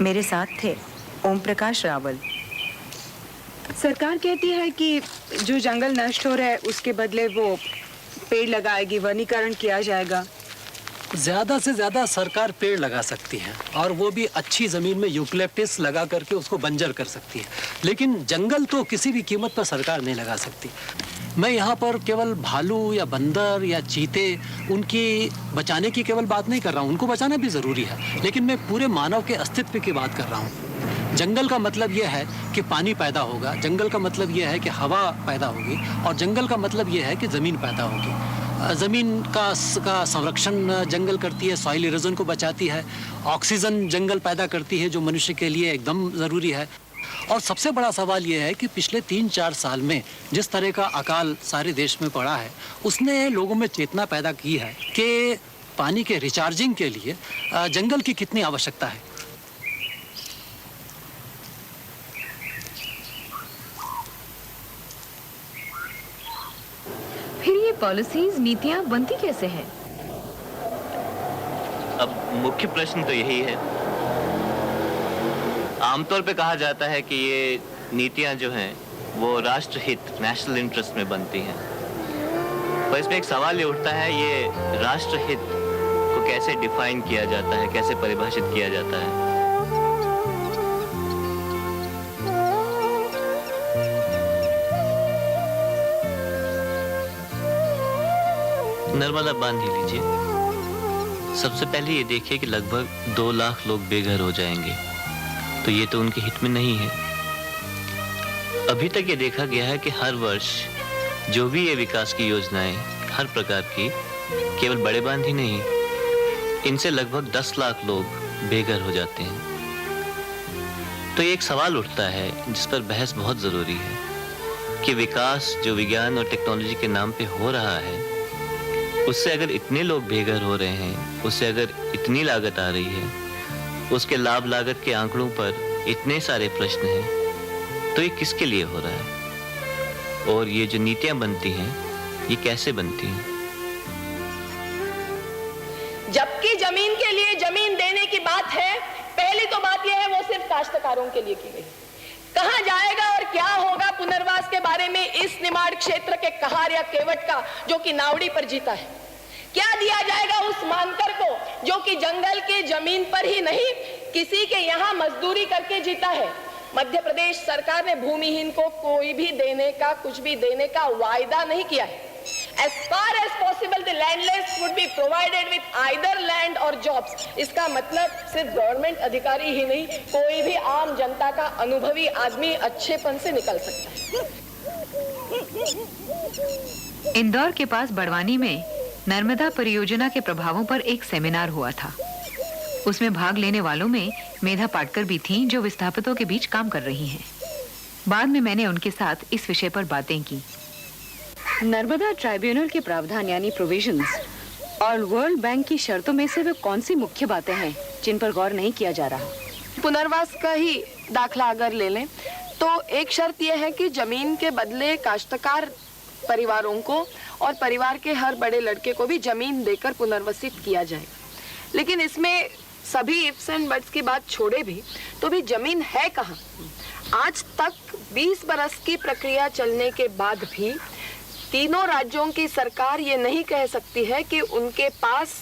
मेरे साथ थे ओम प्रकाश रावल। सरकार कहती है कि जो जंगल नष्ट हो रहा है उसके बदले वो पेड़ लगाएगी, वनीकरण किया जाएगा। ज़्यादा से ज़्यादा सरकार पेड़ लगा सकती है और वो भी अच्छी ज़मीन में यूकलिप्टस लगा करके उसको बंजर कर सकती है, लेकिन जंगल तो किसी भी कीमत पर सरकार नहीं लगा सकती। मैं यहाँ पर केवल भालू या बंदर या चीते उनकी बचाने की केवल बात नहीं कर रहा हूँ, उनको बचाना भी ज़रूरी है, लेकिन मैं पूरे मानव के अस्तित्व की बात कर रहा हूँ। जंगल का मतलब यह है कि पानी पैदा होगा, जंगल का मतलब यह है कि हवा पैदा होगी, और जंगल का मतलब यह है कि ज़मीन पैदा होगी। ज़मीन का संरक्षण जंगल करती है, सॉइल इरोजन को बचाती है, ऑक्सीजन जंगल पैदा करती है जो मनुष्य के लिए एकदम ज़रूरी है। और सबसे बड़ा सवाल ये है कि पिछले 3-4 साल में जिस तरह का अकाल सारे देश में पड़ा है, उसने लोगों में चेतना पैदा की है कि पानी के रिचार्जिंग के लिए जंगल की कितनी आवश्यकता है। फिर ये पॉलिसीज, नीतियां बनती कैसे हैं? अब मुख्य प्रश्न तो यही है। आमतौर पे कहा जाता है कि ये नीतियां जो हैं वो राष्ट्रहित, नेशनल इंटरेस्ट में बनती हैं। पर इसमें एक सवाल ये उठता है, ये राष्ट्रहित को कैसे डिफाइन किया जाता है, कैसे परिभाषित किया जाता है? नर्मदा बांध ही लीजिए। सबसे पहले ये देखिए कि लगभग 2 लाख लोग बेघर हो जाएंगे, तो ये तो उनके हित में नहीं है। अभी तक ये देखा गया है कि हर वर्ष जो भी ये विकास की योजनाएं हर प्रकार की, केवल बड़े बांध ही नहीं, इनसे लगभग 10 लाख लोग बेघर हो जाते हैं। तो ये एक सवाल उठता है जिस पर बहस बहुत ज़रूरी है कि विकास जो विज्ञान और टेक्नोलॉजी के नाम पे हो रहा है, उससे अगर इतने लोग बेघर हो रहे हैं, उससे अगर इतनी लागत आ रही है, उसके लाभ लागत के आंकड़ों पर इतने सारे प्रश्न हैं, तो ये किसके लिए हो रहा है? और ये जो नीतियां बनती हैं, ये कैसे बनती हैं? जबकि जमीन के लिए जमीन देने की बात है, पहली तो बात यह है वो सिर्फ काश्तकारों के लिए की गई। कहां जाएगा और क्या होगा पुनर्वास के बारे में इस निमाड़ क्षेत्र के कहार या केवट का, जो कि नावड़ी पर जीता है? क्या दिया जाएगा उस मानकर को जो कि जंगल की जमीन पर ही नहीं, किसी के यहाँ मजदूरी करके जीता है? मध्य प्रदेश सरकार ने भूमिहीन को कोई भी देने का, कुछ भी देने का वायदा नहीं किया है। As far as possible, the landless would be provided with either land or jobs. इसका मतलब सिर्फ गवर्नमेंट अधिकारी ही नहीं, कोई भी आम जनता का अनुभवी आदमी अच्छेपन से निकल सकता है। इंदौर के पास बड़वानी में नर्मदा परियोजना के प्रभावों पर एक सेमिनार हुआ था। उसमें भाग लेने वालों में मेधा पाटकर भी थीं, जो विस्थापितों के बीच काम कर रही हैं। बाद में मैंने उनके साथ इस विषय पर बातें की। नर्मदा ट्राइब्यूनल के प्रावधान यानी प्रोविजंस और वर्ल्ड बैंक की शर्तों में से वे कौन सी मुख्य बातें हैं जिन पर गौर नहीं किया जा रहा? पुनर्वास का ही दाखला अगर ले लें तो एक शर्त यह है कि जमीन के बदले काश्तकार परिवारों को और परिवार के हर बड़े लड़के को भी जमीन देकर पुनर्वसित किया जाए। लेकिन इसमें सभी इफ्स एंड बट्स की बात छोड़े भी तो भी जमीन है कहाँ? आज तक 20 बरस की प्रक्रिया चलने के बाद भी तीनों राज्यों की सरकार ये नहीं कह सकती है कि उनके पास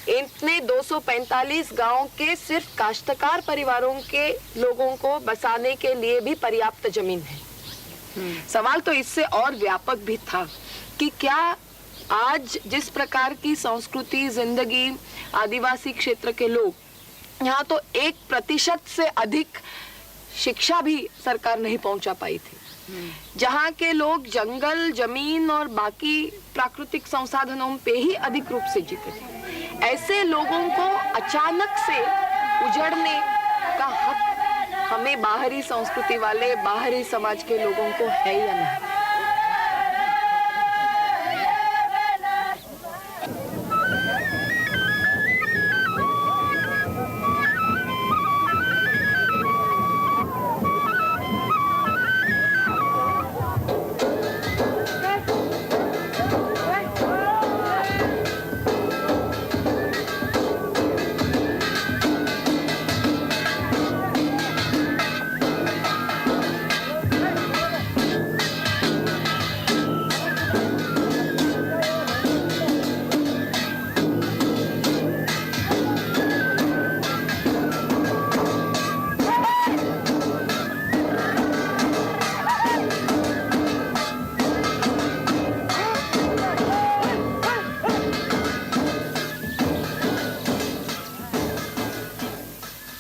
इतने 245 गांव के सिर्फ काश्तकार परिवारों के लोगों को बसाने के लिए भी पर्याप्त जमीन है। सवाल तो इससे और व्यापक भी था कि क्या आज जिस प्रकार की संस्कृति, जिंदगी आदिवासी क्षेत्र के लोग, यहाँ तो 1% से अधिक शिक्षा भी सरकार नहीं पहुंचा पाई थी। जहाँ के लोग जंगल, जमीन और बाकी प्राकृतिक संसाधनों पे ही अधिक रूप से जीते थे, ऐसे लोगों को अचानक से उजड़ने का हक हमें बाहरी संस्कृति वाले, बाहरी समाज के लोगों को है या नहीं?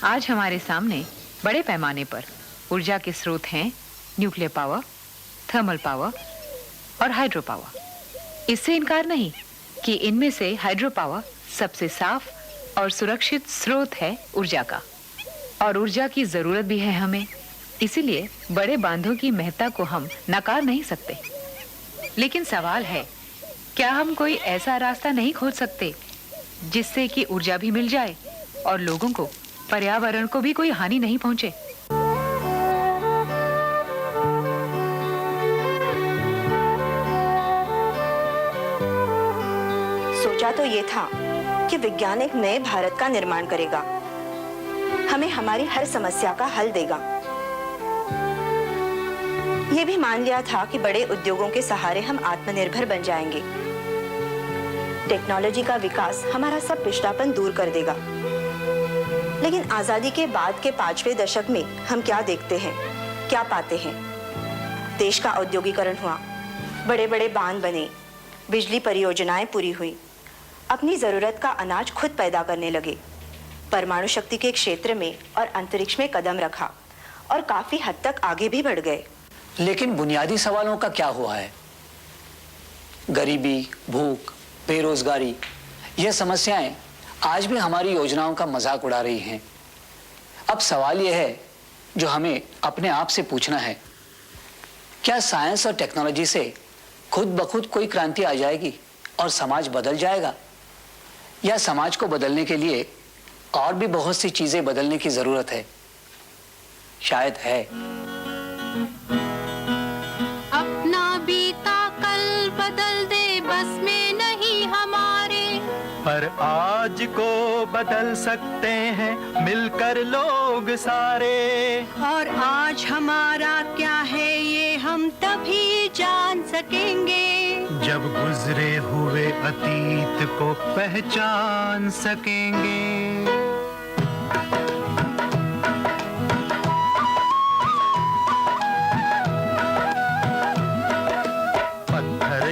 आज हमारे सामने बड़े पैमाने पर ऊर्जा के स्रोत हैं न्यूक्लियर पावर, थर्मल पावर और हाइड्रो पावर। इससे इनकार नहीं कि इनमें से हाइड्रो पावर सबसे साफ और सुरक्षित स्रोत है ऊर्जा का, और ऊर्जा की जरूरत भी है हमें इसीलिए बड़े बांधों की महत्ता को हम नकार नहीं सकते। लेकिन सवाल है, क्या हम कोई ऐसा रास्ता नहीं खोज सकते जिससे कि ऊर्जा भी मिल जाए और लोगों को, पर्यावरण को भी कोई हानि नहीं पहुंचे? सोचा तो ये था कि वैज्ञानिक नए भारत का निर्माण करेगा, हमें हमारी हर समस्या का हल देगा। ये भी मान लिया था कि बड़े उद्योगों के सहारे हम आत्मनिर्भर बन जाएंगे। टेक्नोलॉजी का विकास हमारा सब पिछड़ापन दूर कर देगा। लेकिन आजादी के बाद के 5वें दशक में हम क्या देखते हैं, क्या पाते हैं? देश का औद्योगिकरण हुआ, बड़े बड़े बांध बने, बिजली परियोजनाएं पूरी हुई, अपनी जरूरत का अनाज खुद पैदा करने लगे, परमाणु शक्ति के क्षेत्र में और अंतरिक्ष में कदम रखा और काफी हद तक आगे भी बढ़ गए। लेकिन बुनियादी सवालों का क्या हुआ है? गरीबी, भूख, बेरोजगारी, यह समस्याएं आज भी हमारी योजनाओं का मजाक उड़ा रही हैं। अब सवाल यह है जो हमें अपने आप से पूछना है, क्या साइंस और टेक्नोलॉजी से खुद ब खुद कोई क्रांति आ जाएगी और समाज बदल जाएगा, या समाज को बदलने के लिए और भी बहुत सी चीजें बदलने की जरूरत है? शायद है। अपना बीता कल बदल दे, बस में नहीं हमारे, पर आज को बदल सकते हैं मिलकर लोग सारे। और आज हमारा क्या है ये हम तभी जान सकेंगे, जब गुजरे हुए अतीत को पहचान सकेंगे।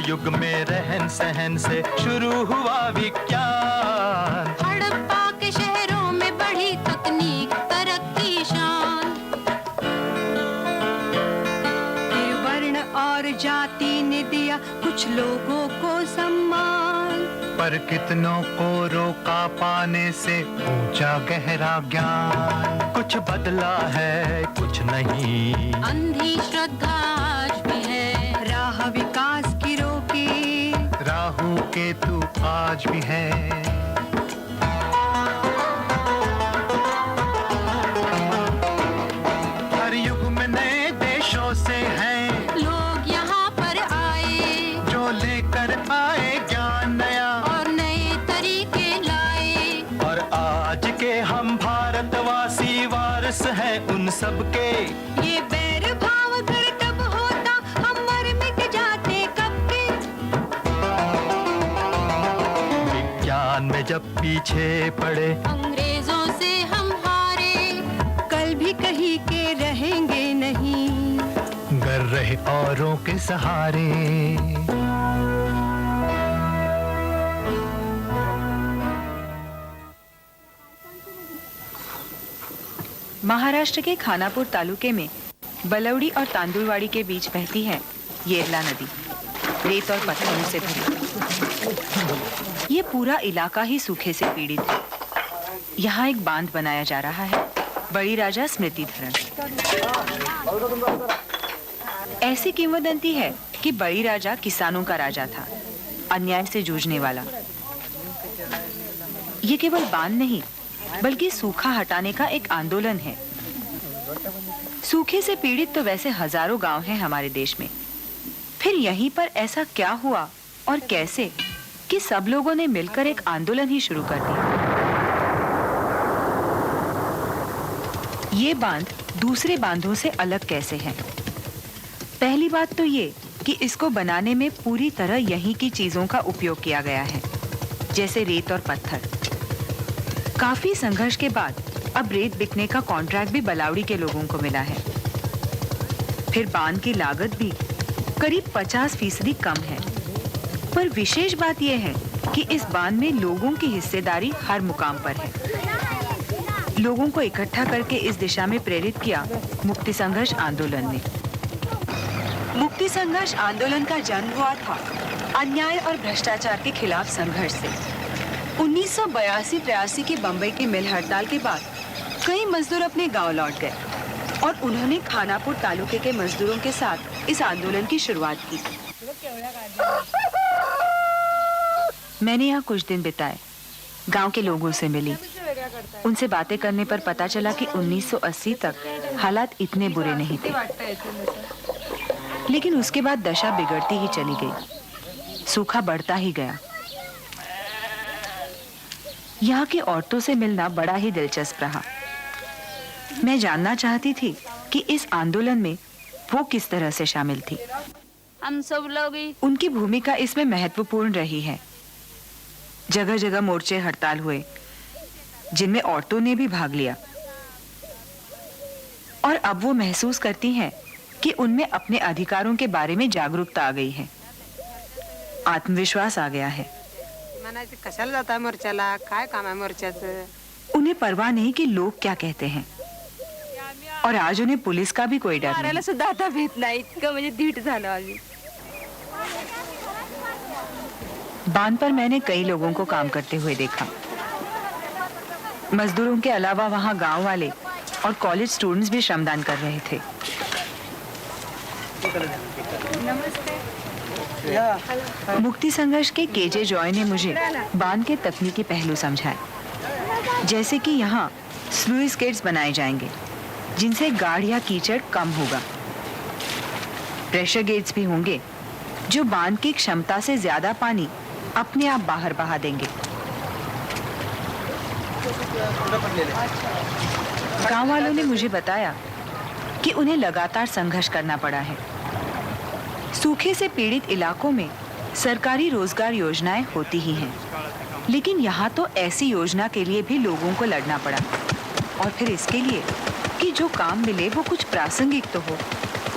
युग में रहन सहन से शुरू हुआ विज्ञान, हड़प्पा के शहरों में बढ़ी तकनीक, तरक्की शान। ये वर्ण और जाति ने दिया कुछ लोगों को सम्मान, पर कितनों को रोका पाने से ऊंचा गहरा ज्ञान। कुछ बदला है कुछ नहीं, अंधी श्रद्धा आज भी है, राह विकास की रोकी, राहु केतु आज भी है। हर युग में नए देशों से हैं लोग यहाँ पर आए, जो लेकर आए ज्ञान नया और नए तरीके लाए। और आज के हम भारतवासी वारिस हैं उन सब के। ये बैर भाव घर तब होता, हम मर मिट जाते कब के। विज्ञान में जब पीछे पड़े अंग्रेजों से हम हारे, कल भी कहीं के रहेंगे नहीं, गर रहे औरों के सहारे। महाराष्ट्र के खानापुर तालुके में बलौड़ी और तांदुलवाड़ी के बीच बहती है येरला नदी, रेत और पत्थरों से भरी। ये पूरा इलाका ही सूखे से पीड़ित है। यहाँ एक बांध बनाया जा रहा है, बड़ी राजा स्मृति धरण। ऐसी किंवदंती है कि बड़ी राजा किसानों का राजा था, अन्याय से जूझने वाला। ये केवल बांध नहीं बल्कि सूखा हटाने का एक आंदोलन है। सूखे से पीड़ित तो वैसे हजारों गांव हैं हमारे देश में, फिर यहीं पर ऐसा क्या हुआ और कैसे कि सब लोगों ने मिलकर एक आंदोलन ही शुरू कर दिया। ये बांध दूसरे बांधों से अलग कैसे है? पहली बात तो ये कि इसको बनाने में पूरी तरह यहीं की चीजों का उपयोग किया गया है, जैसे रेत और पत्थर। काफी संघर्ष के बाद अब रेत बिकने का कॉन्ट्रैक्ट भी बलावड़ी के लोगों को मिला है। फिर बांध की लागत भी करीब 50% कम है। पर विशेष बात यह है कि इस बांध में लोगों की हिस्सेदारी हर मुकाम पर है। लोगों को इकट्ठा करके इस दिशा में प्रेरित किया मुक्ति संघर्ष आंदोलन ने। मुक्ति संघर्ष आंदोलन का जन्म हुआ था अन्याय और भ्रष्टाचार के खिलाफ संघर्ष से। 1982-83 की बंबई की मिल हड़ताल के बाद कई मजदूर अपने गांव लौट गए। और उन्होंने खानापुर तालुके के मजदूरों के साथ इस आंदोलन की शुरुआत की। मैंने यहाँ कुछ दिन बिताए, गांव के लोगों से मिली। उनसे बातें करने पर पता चला कि 1980 तक हालात इतने बुरे नहीं थे, लेकिन उसके बाद दशा बिगड़ती ही चली गई, सूखा बढ़ता ही गया। यहाँ की औरतों से मिलना बड़ा ही दिलचस्प रहा। मैं जानना चाहती थी कि इस आंदोलन में वो किस तरह से शामिल थी। हम सब लोग उनकी भूमिका इसमें महत्वपूर्ण रही है। जगह जगह मोर्चे हड़ताल हुए, जिनमें औरतों ने भी भाग लिया, और अब वो महसूस करती हैं कि उनमें अपने अधिकारों के बारे में जागरूकता आ गई है, आत्मविश्वास आ गया है। कशाला जाता है मोर्चाला, काय काम आहे मोर्चाचं? उन्हें परवाह नहीं कि लोग क्या कहते हैं, और आज उन्हें पुलिस का भी कोई डर नहीं। सुद्धा आता भीत नाही, इतकं म्हणजे धीट झालं आम्ही। बांध पर मैंने कई लोगों को काम करते हुए देखा। मजदूरों के अलावा वहां गांव वाले और कॉलेज स्टूडेंट्स भी श्रमदान कर रहे थे। मुक्ति संघर्ष के केजे जॉय ने मुझे बांध के तकनीकी पहलू समझाए, जैसे कि यहाँ स्लुइस गेट्स बनाए जाएंगे जिनसे गाढ़ या कीचड़ कम होगा। प्रेशर गेट्स भी होंगे जो बांध की क्षमता से ज्यादा पानी अपने आप बाहर बहा देंगे। गांव वालों ने मुझे बताया कि उन्हें लगातार संघर्ष करना पड़ा है। सूखे से पीड़ित इलाकों में सरकारी रोजगार योजनाएं होती ही हैं, लेकिन यहाँ तो ऐसी योजना के लिए भी लोगों को लड़ना पड़ा, और फिर इसके लिए कि जो काम मिले वो कुछ प्रासंगिक तो हो,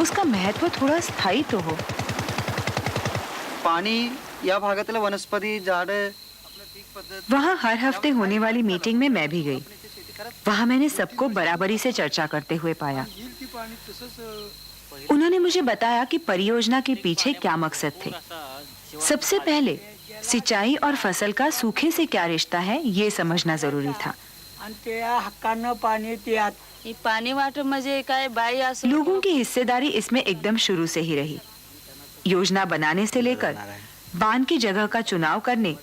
उसका महत्व थोड़ा स्थायी तो हो। पानी या भागातील वनस्पती झाडे। वहाँ हर हफ्ते होने वाली मीटिंग में मैं भी गई। वहाँ मैंने सबको बराबरी से चर्चा करते हुए पाया। उन्होंने मुझे बताया कि परियोजना के पीछे क्या मकसद थे। सबसे पहले सिंचाई और फसल का सूखे से क्या रिश्ता है, ये समझना जरूरी था। पानी वाटर मजे काय बाई असं। लोगों की हिस्सेदारी इसमें एकदम शुरू से ही रही। योजना बनाने से लेकर बांध की जगह का चुनाव करने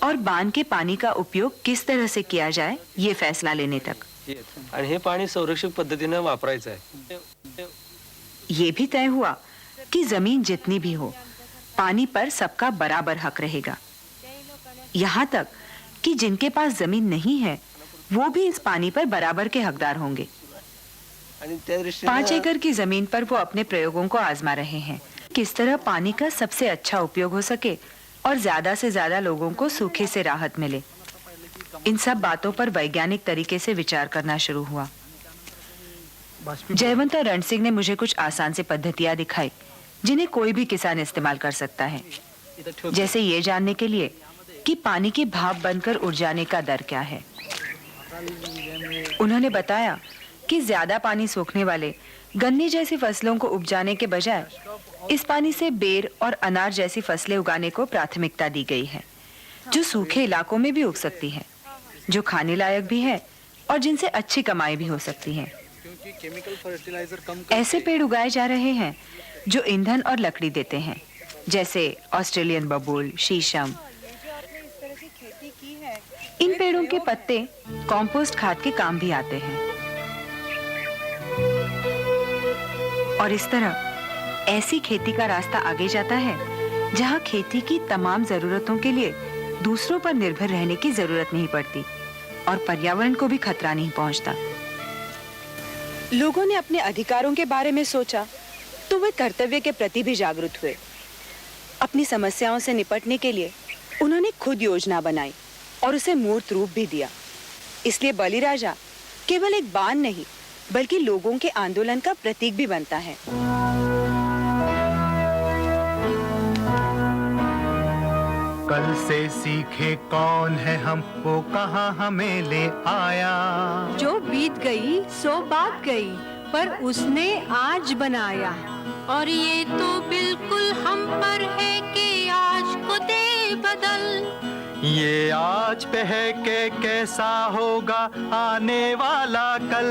और बांध के पानी का उपयोग किस तरह से किया जाए, ये फैसला लेने तक। आणि हे पाणी संरक्षक पद्धतीने वापरायचं आहे। ये भी तय हुआ कि जमीन जितनी भी हो, पानी पर सबका बराबर हक रहेगा। यहाँ तक कि जिनके पास जमीन नहीं है वो भी इस पानी पर बराबर के हकदार होंगे। 5 एकड़ की जमीन पर वो अपने प्रयोगों को आजमा रहे हैं, किस तरह पानी का सबसे अच्छा उपयोग हो सके और ज्यादा से ज्यादा लोगों को सूखे से राहत मिले। इन सब बातों पर वैज्ञानिक तरीके से विचार करना शुरू हुआ। जयवंत और रण सिंह ने मुझे कुछ आसान सी पद्धतियां दिखाई जिन्हें कोई भी किसान इस्तेमाल कर सकता है, जैसे ये जानने के लिए कि पानी की भाप बनकर उड़ जाने का दर क्या है। उन्होंने बताया कि ज्यादा पानी सोखने वाले गन्ने जैसी फसलों को उपजाने के बजाय इस पानी से बेर और अनार जैसी फसलें उगाने को प्राथमिकता दी गई है, जो सूखे इलाकों में भी उग सकती हैं, जो खाने लायक भी है और जिनसे अच्छी कमाई भी हो सकती है। ऐसे पेड़ उगाए जा रहे हैं जो ईंधन और लकड़ी देते हैं, जैसे ऑस्ट्रेलियन बबूल, शीशम। इन पेड़ों के पत्ते कंपोस्ट खाद के काम भी आते हैं। और इस तरह ऐसी खेती का रास्ता आगे जाता है जहां खेती की तमाम जरूरतों के लिए दूसरों पर निर्भर रहने की जरूरत नहीं पड़ती और पर्यावरण को भी खतरा नहीं पहुंचता। लोगों ने अपने अधिकारों के बारे में सोचा तो वे कर्तव्य के प्रति भी जागरूक हुए। अपनी समस्याओं से निपटने के लिए उन्होंने खुद योजना बनाई और उसे मूर्त रूप भी दिया। इसलिए बलिराजा केवल एक बांध नहीं बल्कि लोगों के आंदोलन का प्रतीक भी बनता है। कल से सीखे कौन है हम, वो कहाँ हमें ले आया। जो बीत गई सो बात गई, पर उसने आज बनाया। और ये तो बिल्कुल हम पर है कि आज को दे बदल। ये आज पे है कि कैसा होगा आने वाला कल।